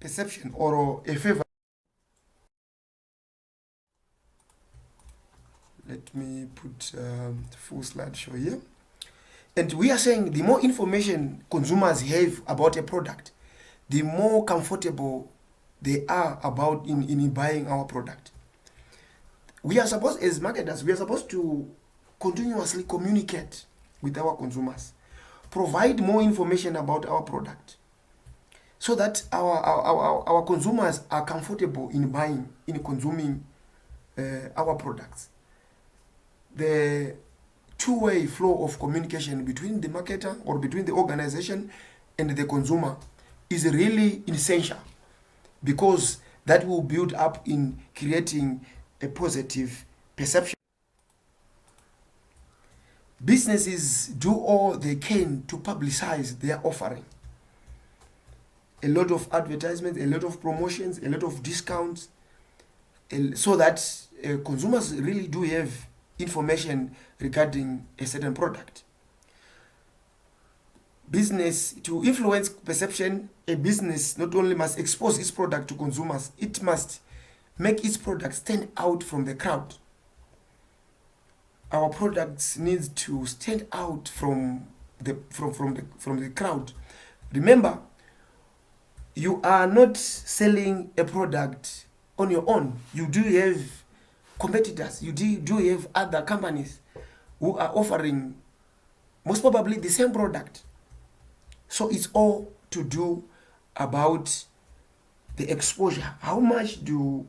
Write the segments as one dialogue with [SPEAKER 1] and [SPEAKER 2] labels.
[SPEAKER 1] perception or a favor. Let me put full slideshow here. And we are saying the more information consumers have about a product, the more comfortable they are about in buying our product. We are supposed, as marketers, we are supposed to continuously communicate with our consumers, provide more information about our product, so that our consumers are comfortable in buying, in consuming our products. The two-way flow of communication between the marketer or between the organization and the consumer is really essential, because that will build up in creating a positive perception. Businesses do all they can to publicize their offering. A lot of advertisements, a lot of promotions, a lot of discounts, so that consumers really do have information regarding a certain product. Business, to influence perception, a business not only must expose its product to consumers, it must make its product stand out from the crowd. Our products need to stand out from the crowd. Remember, you are not selling a product on your own. You do have competitors. You do have other companies who are offering most probably the same product. So it's all to do about the exposure. How much do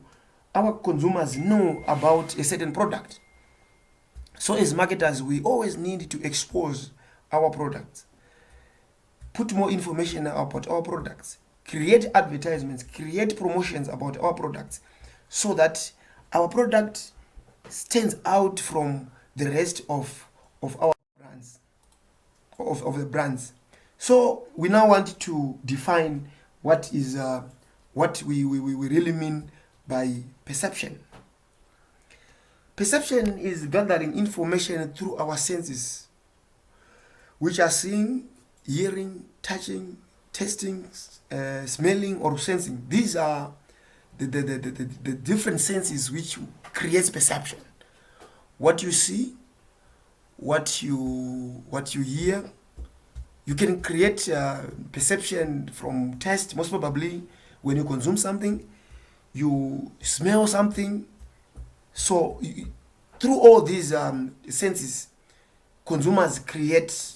[SPEAKER 1] our consumers know about a certain product? So as marketers, we always need to expose our products, put more information about our products, create advertisements, create promotions about our products, so that our product stands out from the rest of our brands, of the brands. So we now want to define what is what we really mean by perception. Perception is gathering information through our senses, which are seeing, hearing, touching, tasting, smelling, or sensing. These are the different senses which creates perception. What you see, what you hear. You can create perception from taste. Most probably, when you consume something, you smell something. So through all these senses, consumers create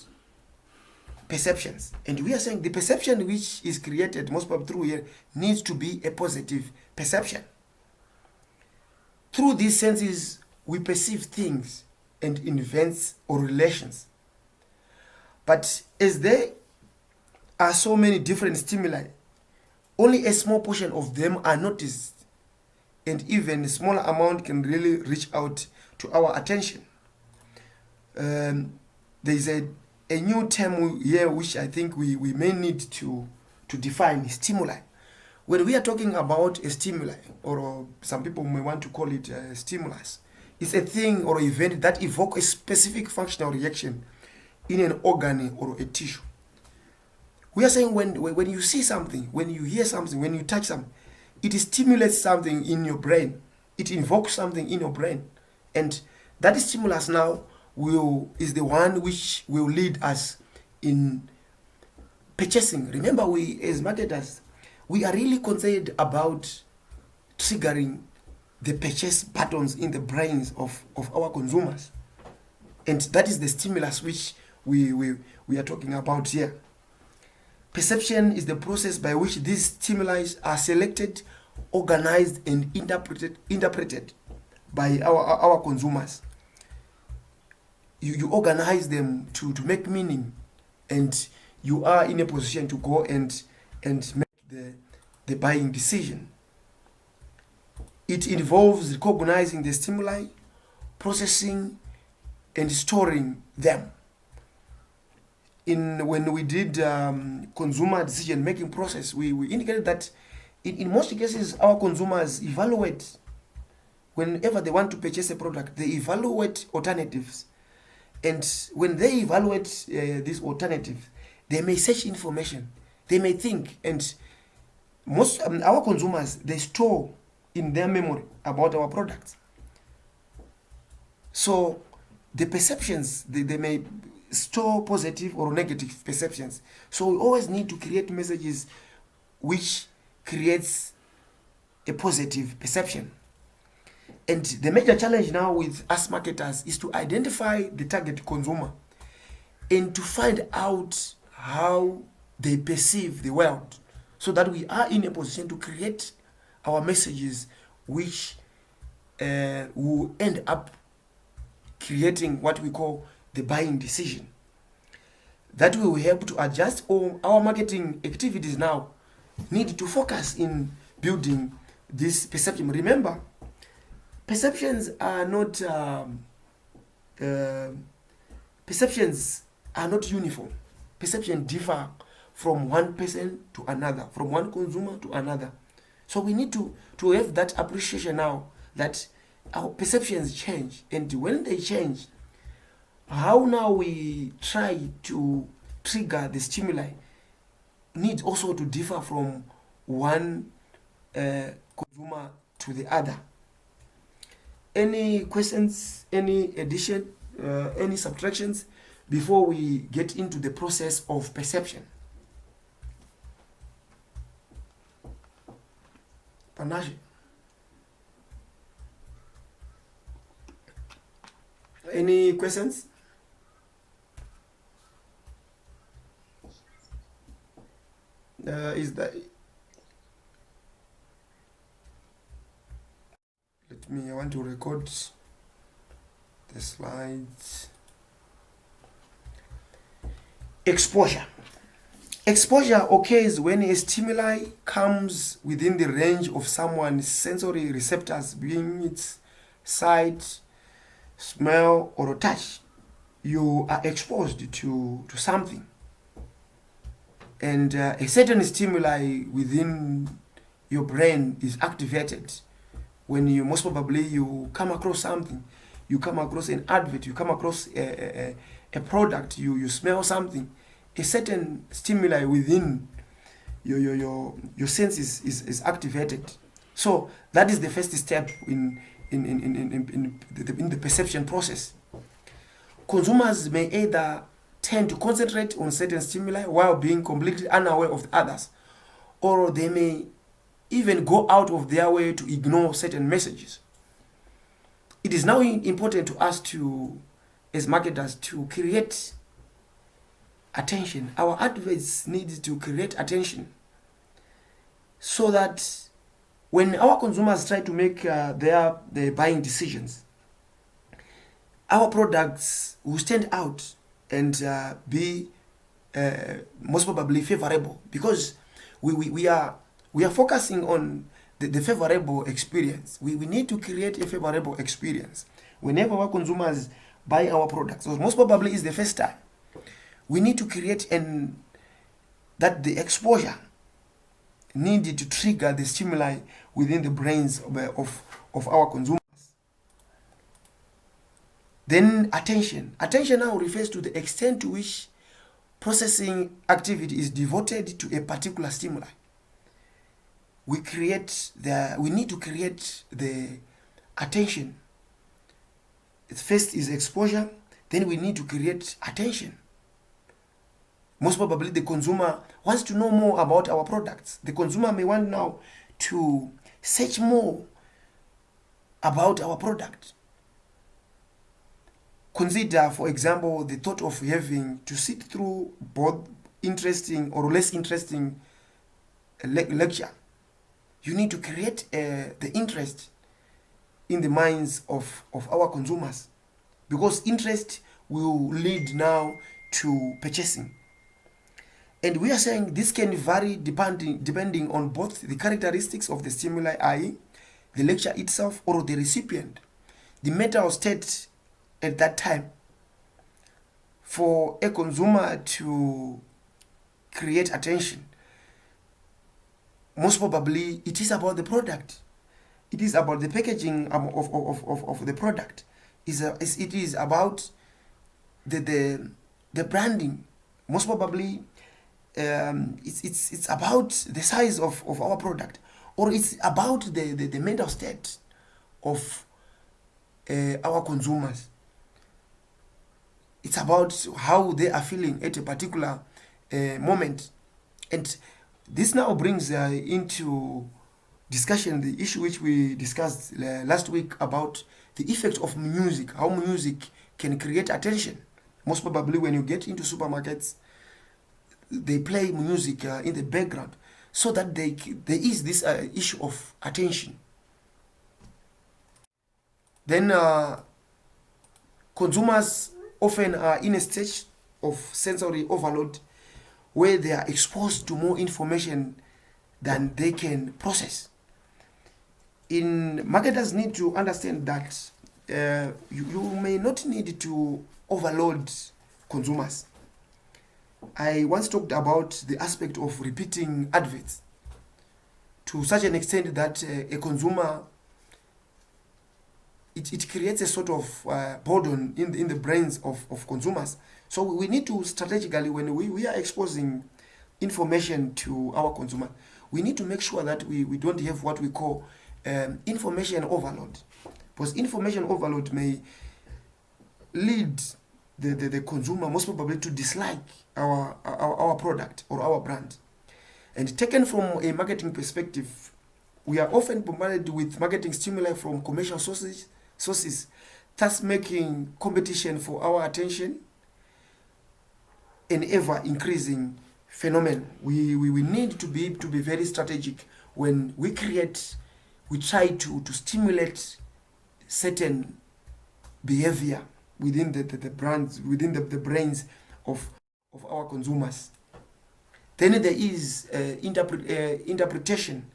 [SPEAKER 1] perceptions. And we are saying the perception which is created most probably through here needs to be a positive perception. Through these senses, we perceive things and events or relations. But as there are so many different stimuli, only a small portion of them are noticed, and even a smaller amount can really reach out to our attention. There is a new term here which I think we may need to define: stimuli. When we are talking about a stimuli, or some people may want to call it a stimulus, it's a thing or event that evokes a specific functional reaction in an organ or a tissue. We are saying when you see something, when you hear something, when you touch something, it stimulates something in your brain. It invokes something in your brain. And that stimulus now is the one which will lead us in purchasing. Remember, we as marketers, we are really concerned about triggering the purchase patterns in the brains of our consumers. And that is the stimulus which we are talking about here. Perception is the process by which these stimuli are selected, organized, and interpreted by our consumers. You organize them to make meaning, and you are in a position to go and make the buying decision. It involves recognizing the stimuli, processing, and storing them. When we did consumer decision making process, we indicated that in most cases our consumers evaluate, whenever they want to purchase a product, they evaluate alternatives. And when they evaluate these alternatives, they may search information, they may think, and most our consumers, they store in their memory about our products. So the perceptions, they may store positive or negative perceptions. So we always need to create messages which creates a positive perception. And the major challenge now with us marketers is to identify the target consumer and to find out how they perceive the world, so that we are in a position to create our messages which will end up creating what we call the buying decision. That will help to adjust all our marketing activities now need to focus in building this perception. Remember, perceptions are not perceptions are not uniform. Perceptions differ from one person to another, from one consumer to another. So we need to have that appreciation now that our perceptions change, and when they change, how now we try to trigger the stimuli needs also to differ from one consumer to the other. Any questions, any addition, any subtractions before we get into the process of perception? Panache? Any questions? Is that, let me, I want to record the slides. Exposure. Exposure occurs when a stimuli comes within the range of someone's sensory receptors, being its sight, smell, or touch. You are exposed to something, and a certain stimuli within your brain is activated when you, most probably, you come across something, you come across an advert, you come across a product, you smell something, a certain stimuli within your senses is activated. So that is the first step in the perception process. Consumers may either tend to concentrate on certain stimuli while being completely unaware of the others, or they may even go out of their way to ignore certain messages. It is now important to us to, as marketers, to create attention. Our adverts need to create attention, so that when our consumers try to make their buying decisions, our products will stand out and be most probably favorable, because we are focusing on the favorable experience. We need to create a favorable experience whenever our consumers buy our products. So most probably is the first time. We need to create that the exposure needed to trigger the stimuli within the brains of our consumers. Then attention. Attention now refers to the extent to which processing activity is devoted to a particular stimuli. We need to create the attention. First is exposure, then we need to create attention. Most probably the consumer wants to know more about our products. The consumer may want now to search more about our product. Consider, for example, the thought of having to sit through both interesting or less interesting lecture. You need to create the interest in the minds of our consumers, because interest will lead now to purchasing. And we are saying this can vary depending on both the characteristics of the stimuli, i.e., the lecture itself, or the recipient, the mental state at that time. For a consumer to create attention, most probably it is about the product. It is about the packaging of the product. It is about the branding. Most probably it's about the size of our product, or it's about the mental state of our consumers. It's about how they are feeling at a particular moment. And this now brings into discussion the issue which we discussed last week about the effect of music, how music can create attention. Most probably when you get into supermarkets, they play music in the background so that there is this issue of attention. Then consumers often are in a stage of sensory overload where they are exposed to more information than they can process. Marketers need to understand that you may not need to overload consumers. I once talked about the aspect of repeating adverts to such an extent that a consumer, it creates a sort of burden in the brains of consumers. So we need to strategically, when we are exposing information to our consumer, we need to make sure that we don't have what we call information overload. Because information overload may lead the consumer most probably to dislike our product or our brand. And taken from a marketing perspective, we are often bombarded with marketing stimuli from commercial sources, thus making competition for our attention an ever increasing phenomenon. We need to be very strategic when we try to stimulate certain behavior within the brands, within the brains of our consumers. Then there is interpretation,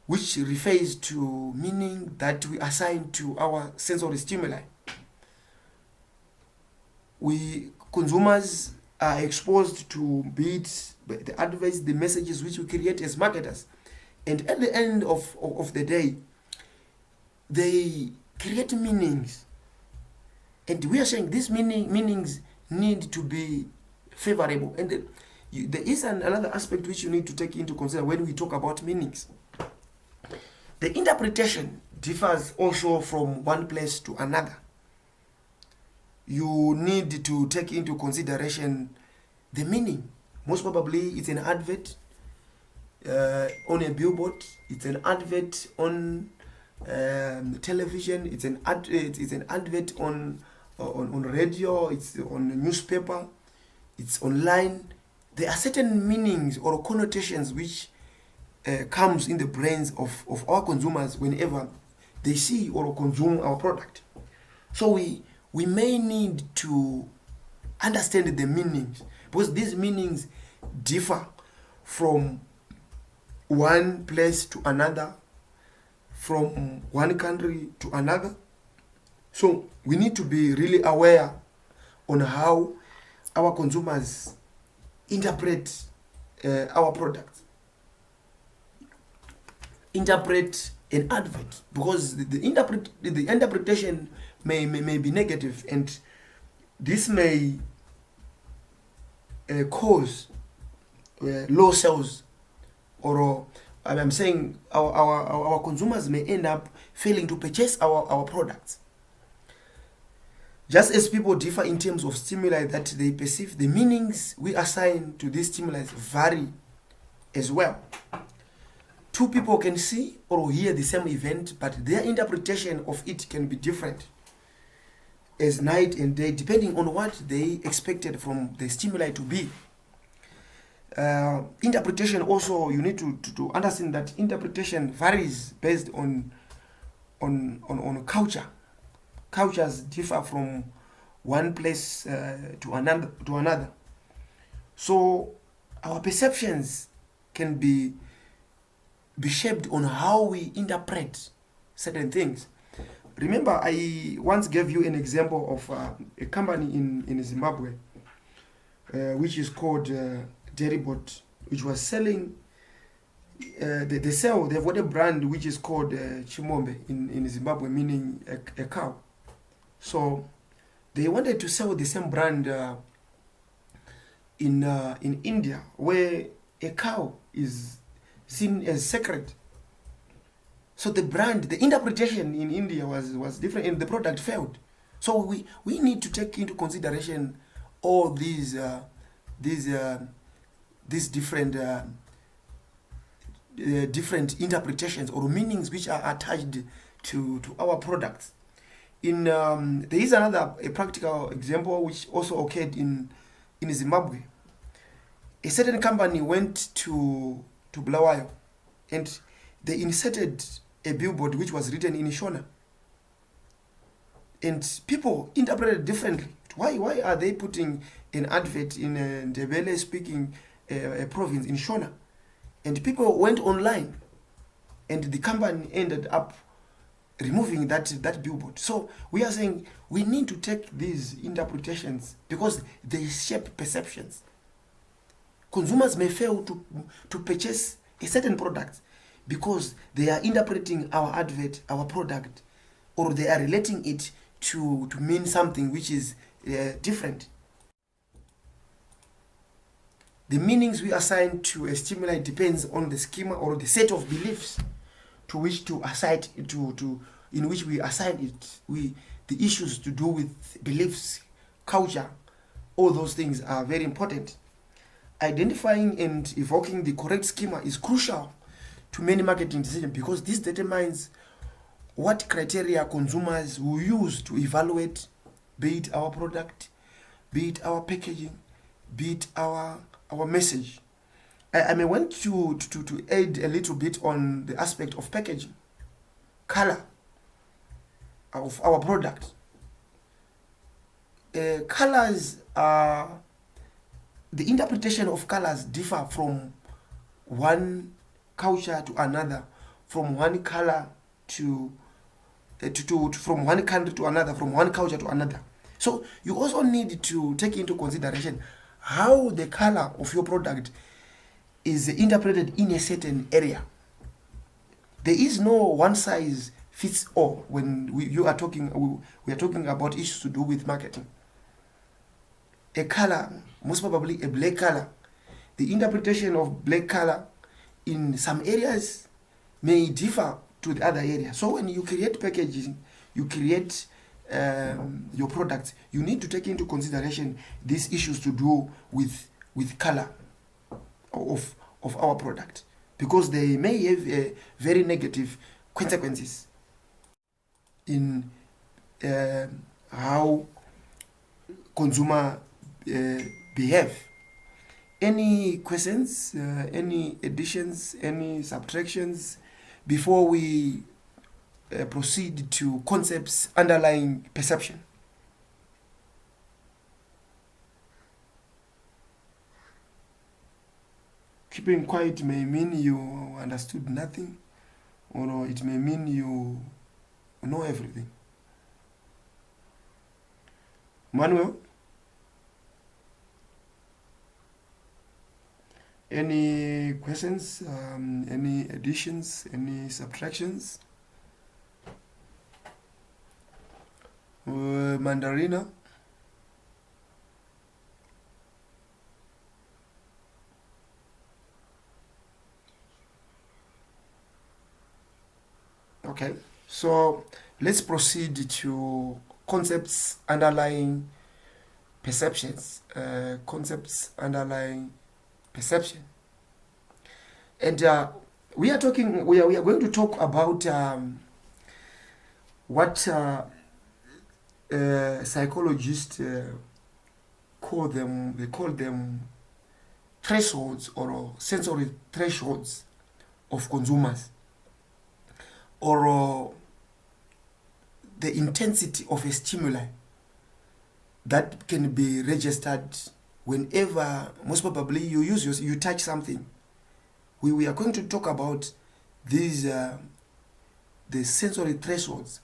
[SPEAKER 1] which refers to meaning that we assign to our sensory stimuli. Consumers are exposed to the adverts, the messages which we create as marketers. And at the end of the day, they create meanings. And we are saying these meanings need to be favorable. And there is another aspect which you need to take into consideration when we talk about meanings. The interpretation differs also from one place to another. You need to take into consideration the meaning. Most probably it's an advert on a billboard, it's an advert on television, it's an advert on radio, it's on a newspaper, it's online. There are certain meanings or connotations which comes in the brains of our consumers whenever they see or consume our product. So we may need to understand the meanings, because these meanings differ from one place to another, from one country to another. So we need to be really aware on how our consumers interpret our products, interpret an advert, because the interpretation may be negative, and this may cause low sales, or I'm saying our consumers may end up failing to purchase our products. Just as people differ in terms of stimuli that they perceive, the meanings we assign to these stimuli vary as well. Two people can see or hear the same event, but their interpretation of it can be different as night and day, depending on what they expected from the stimuli to be. Interpretation also, you need to understand that interpretation varies based on culture. Cultures differ from one place to another. So our perceptions can be shaped on how we interpret certain things. Remember, I once gave you an example of a company in Zimbabwe, which is called Deribot, which was selling. They've got a brand which is called Chimombe in Zimbabwe, meaning a cow. So they wanted to sell the same brand in India, where a cow is seen as sacred. So the brand, the interpretation in India was different, and the product failed. So we need to take into consideration all these these different interpretations or meanings which are attached to our products. In there is another a practical example which also occurred in Zimbabwe. A certain company went to Bulawayo, and they inserted a billboard which was written in Shona, and people interpreted differently. Why are they putting an advert in a Ndebele speaking a province in Shona? And people went online, and the company ended up removing that billboard. So we are saying we need to take these interpretations because they shape perceptions. Consumers may fail to purchase a certain product because they are interpreting our advert, our product, or they are relating it to mean something which is different. The meanings we assign to a stimuli depends on the schema or the set of beliefs to which to assign to in which we assign it. The issues to do with beliefs, culture, all those things are very important. Identifying and evoking the correct schema is crucial to many marketing decisions because this determines what criteria consumers will use to evaluate, be it our product, be it our packaging, be it our message. I may want to add a little bit on the aspect of packaging, color of our product. Colors are the interpretation of colors differ from one culture to another, from one color to from one country to another, from one culture to another. So you also need to take into consideration how the color of your product is interpreted in a certain area. There is no one size fits all when we are talking about issues to do with marketing. A color, most probably a black color, the interpretation of black color in some areas may differ to the other area. So when you create packaging, you create your products, you need to take into consideration these issues to do with color of our product, because they may have very negative consequences in how consumer behave. Any questions, any additions, any subtractions before we proceed to concepts underlying perception? Keeping quiet may mean you understood nothing, or it may mean you know everything. Manuel, any questions, any additions, any subtractions? Mandarina? Okay, so let's proceed to concepts underlying perceptions. Concepts underlying perception, and we are going to talk about what psychologists call them. They call them thresholds or sensory thresholds of consumers, or the intensity of a stimuli that can be registered whenever, most probably, you touch something. We are going to talk about these the sensory thresholds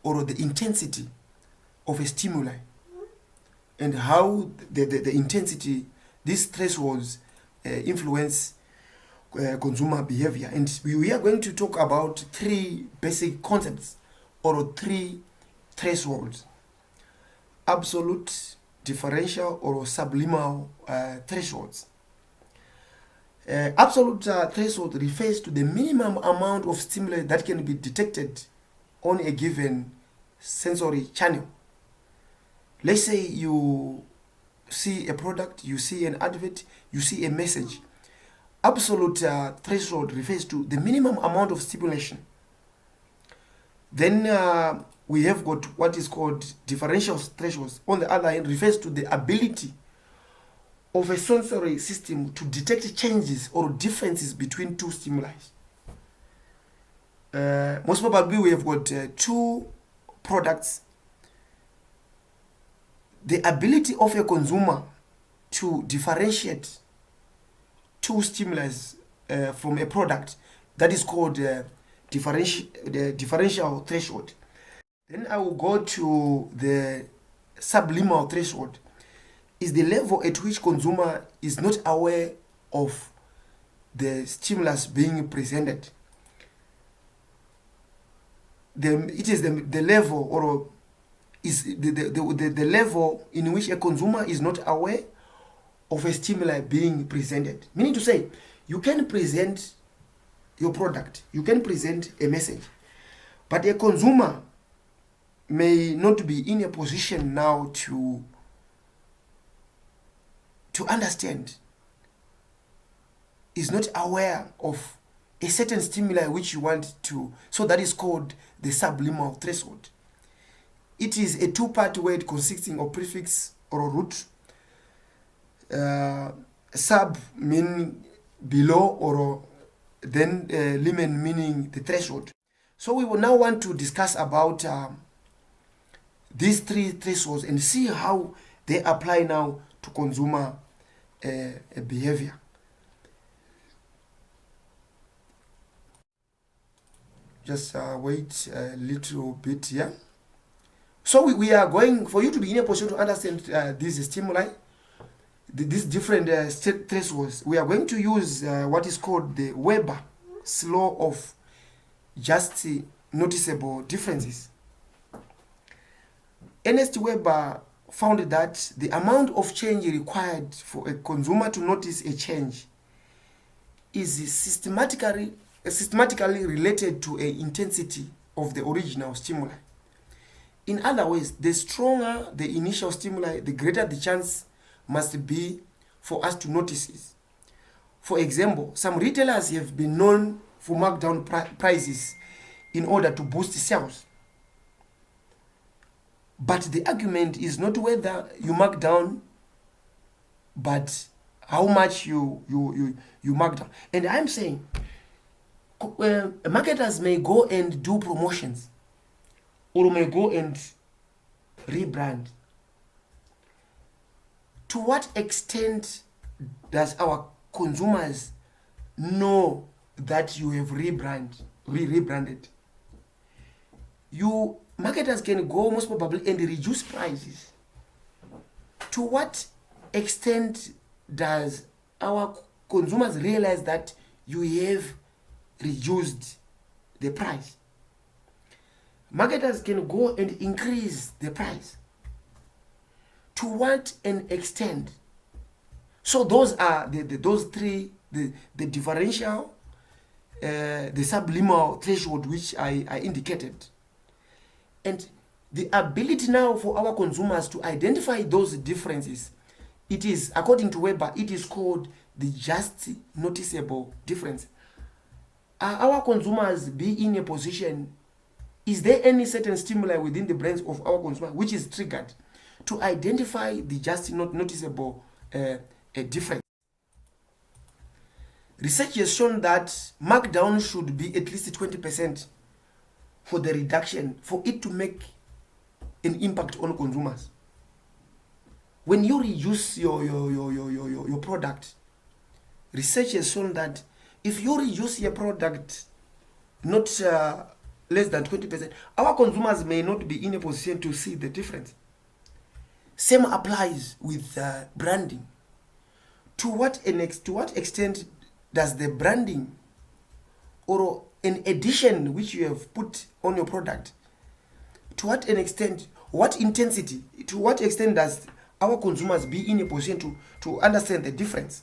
[SPEAKER 1] or the intensity of a stimuli, and how the intensity, these thresholds influence consumer behavior. And we are going to talk about three basic concepts or three thresholds: absolute, differential or subliminal thresholds. Absolute threshold refers to the minimum amount of stimuli that can be detected on a given sensory channel. Let's say you see a product, you see an advert, you see a message. Absolute threshold refers to the minimum amount of stimulation. Then we have got what is called differential thresholds. On the other hand, refers to the ability of a sensory system to detect changes or differences between two stimuli. Most probably we have got two products. The ability of a consumer to differentiate two stimuli from a product, that is called the differential threshold. Then I will go to the subliminal threshold. Is the level at which consumer is not aware of the stimulus being presented. It is the level, or is the level in which a consumer is not aware of a stimuli being presented. Meaning to say, you can present your product, you can present a message, but a consumer may not be in a position now to understand, is not aware of a certain stimuli which you want to. So that is called the subliminal threshold. It is a two-part word consisting of prefix or root. Sub meaning below, or then limen meaning the threshold. So we will now want to discuss about these three thresholds and see how they apply now to consumer behavior. Just wait a little bit here. So we are going, for you to be in a position to understand these stimuli, these different thresholds, we are going to use what is called the Weber law of just noticeable differences. Ernest Weber found that the amount of change required for a consumer to notice a change is systematically related to an intensity of the original stimuli. In other words, the stronger the initial stimuli, the greater the chance must be for us to notice it. For example, some retailers have been known for markdown prices in order to boost sales. But the argument is not whether you mark down, but how much you mark down. And I'm saying marketers may go and do promotions, or may go and rebrand. To what extent does our consumers know that you have rebranded? Marketers can go most probably and reduce prices. To what extent does our consumers realize that you have reduced the price? Marketers can go and increase the price. To what an extent? So those are those three, the differential, the subliminal threshold, which I indicated. And the ability now for our consumers to identify those differences, it is, according to Weber, it is called the just noticeable difference. Are our consumers be in a position, is there any certain stimuli within the brains of our consumer which is triggered to identify the just noticeable difference? Research has shown that markdown should be at least 20% for the reduction, for it to make an impact on consumers. When you reduce your product, research has shown that if you reduce your product not less than 20%, our consumers may not be in a position to see the difference. Same applies with branding. To what extent does the branding or an addition which you have put on your product, to what an extent, what intensity, to what extent does our consumers be in a position to understand the difference.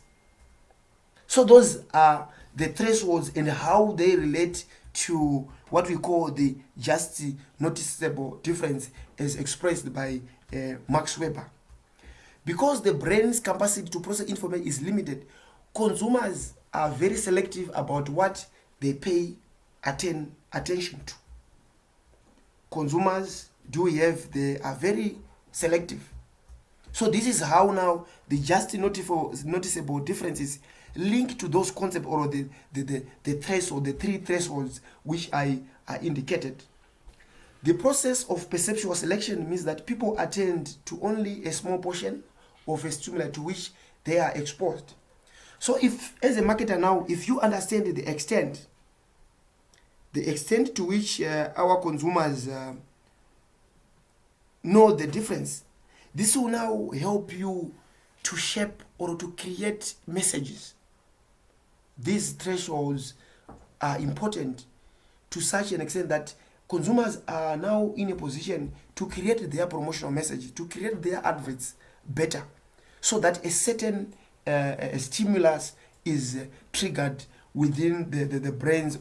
[SPEAKER 1] So those are the thresholds and how they relate to what we call the just noticeable difference as expressed by Max Weber. Because the brain's capacity to process information is limited, consumers are very selective about what they pay attention to. Consumers they are very selective. So this is how now the just noticeable differences link to those concepts or the threshold, the three thresholds which I indicated. The process of perceptual selection means that people attend to only a small portion of a stimuli to which they are exposed. So if, as a marketer now, if you understand the extent to which our consumers know the difference, this will now help you to shape or to create messages. These thresholds are important to such an extent that consumers are now in a position to create their promotional message, to create their adverts better, so that a certain stimulus is triggered within the brains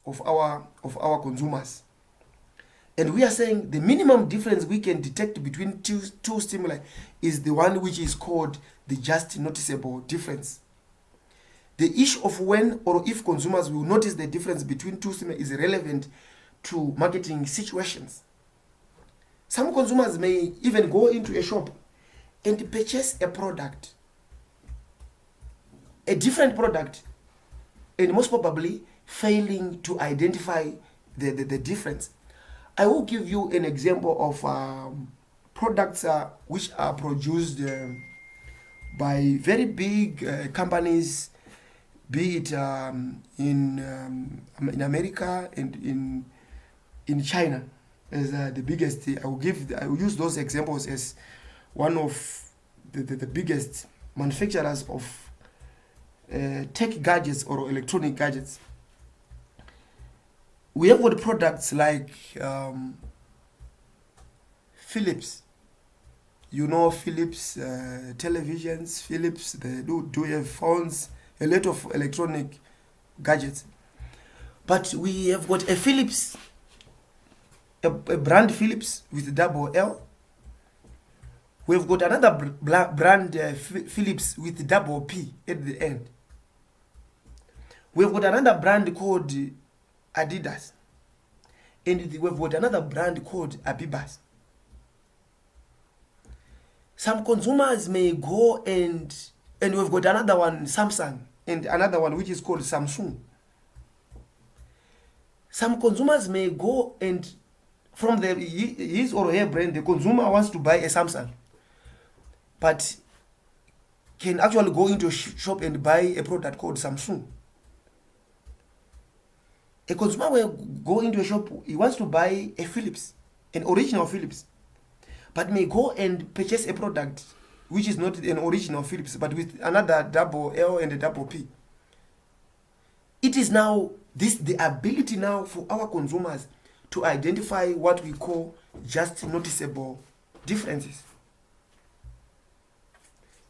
[SPEAKER 1] of our consumers. And we are saying the minimum difference we can detect between two stimuli is the one which is called the just noticeable difference. The issue of when or if consumers will notice the difference between two stimuli is relevant to marketing situations. Some consumers may even go into a shop and purchase a product, a different product, and most probably failing to identify the difference. I will give you an example of products which are produced by very big companies, be it in America and in China as the biggest. I will use those examples as one of the biggest manufacturers of tech gadgets or electronic gadgets. We have got products like Philips. You know Philips televisions, Philips, they do have phones, a lot of electronic gadgets. But we have got a Philips, a brand Philips with double L. We've got another brand Philips with double P at the end. We've got another brand called Adidas. And we've got another brand called Abibas. Some consumers may go and we've got another one, Samsung, and another one which is called Samsung. Some consumers may go and from his or her brand, the consumer wants to buy a Samsung, but can actually go into a shop and buy a product called Samsung. A consumer will go into a shop, he wants to buy a Philips, an original Philips, but may go and purchase a product which is not an original Philips, but with another double L and a double P. It is now the ability now for our consumers to identify what we call just noticeable differences.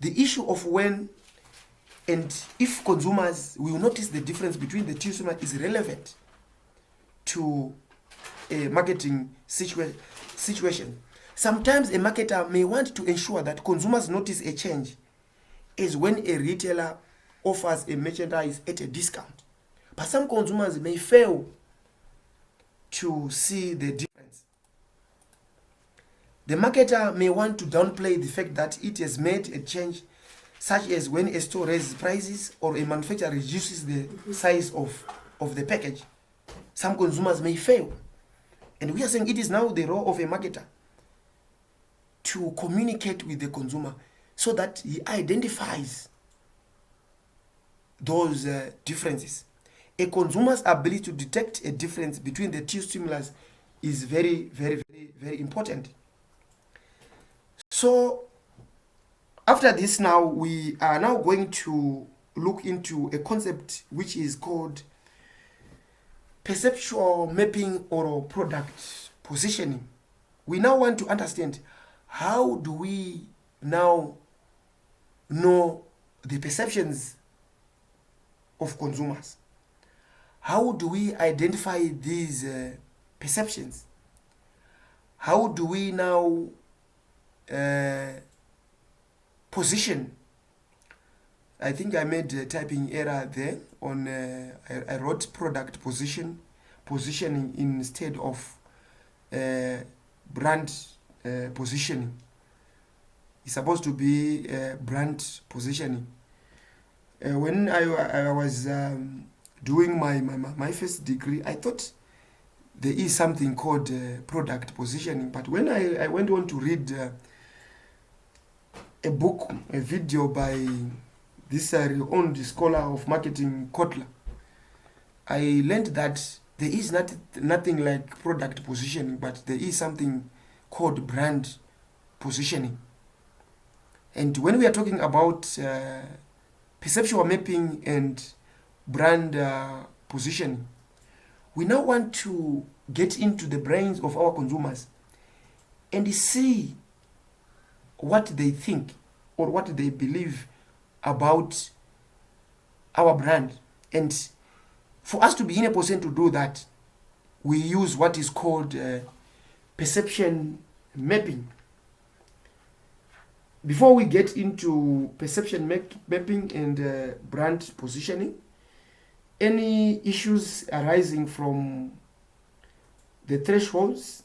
[SPEAKER 1] The issue of when and if consumers will notice the difference between the two stimuli is relevant to a marketing situation. Sometimes a marketer may want to ensure that consumers notice a change as when a retailer offers a merchandise at a discount. But some consumers may fail to see the difference. The marketer may want to downplay the fact that it has made a change, such as when a store raises prices or a manufacturer reduces the size of the package. Some consumers may fail. And we are saying it is now the role of a marketer to communicate with the consumer so that he identifies those differences. A consumer's ability to detect a difference between the two stimuli is very, very, very, very important. So after this now, we are now going to look into a concept which is called perceptual mapping or product positioning. We now want to understand how do we now know the perceptions of consumers. How do we identify these perceptions? How do we now position? I think I made a typing error there on I wrote product positioning instead of brand positioning. It's supposed to be brand positioning. When I was doing my first degree, I thought there is something called product positioning. But when I went on to read a book, a video by this renowned scholar of marketing, Kotler, I learned that there is nothing like product positioning, but there is something called brand positioning. And when we are talking about perceptual mapping and brand positioning, we now want to get into the brains of our consumers and see what they think or what they believe about our brand. And for us to be in a position to do that, we use what is called perception mapping. Before we get into perception mapping and brand positioning, any issues arising from the thresholds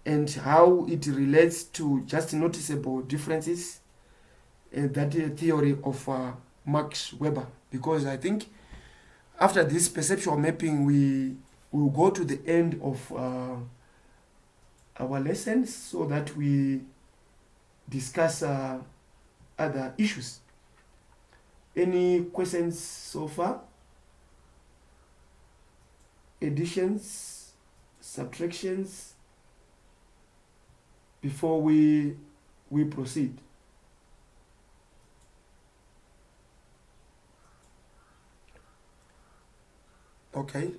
[SPEAKER 1] and how it relates to just noticeable differences, that theory of Max Weber. Because I think after this perceptual mapping, we will go to the end of our lessons so that we discuss other issues. Any questions so far? Additions, subtractions, before we proceed? Okay.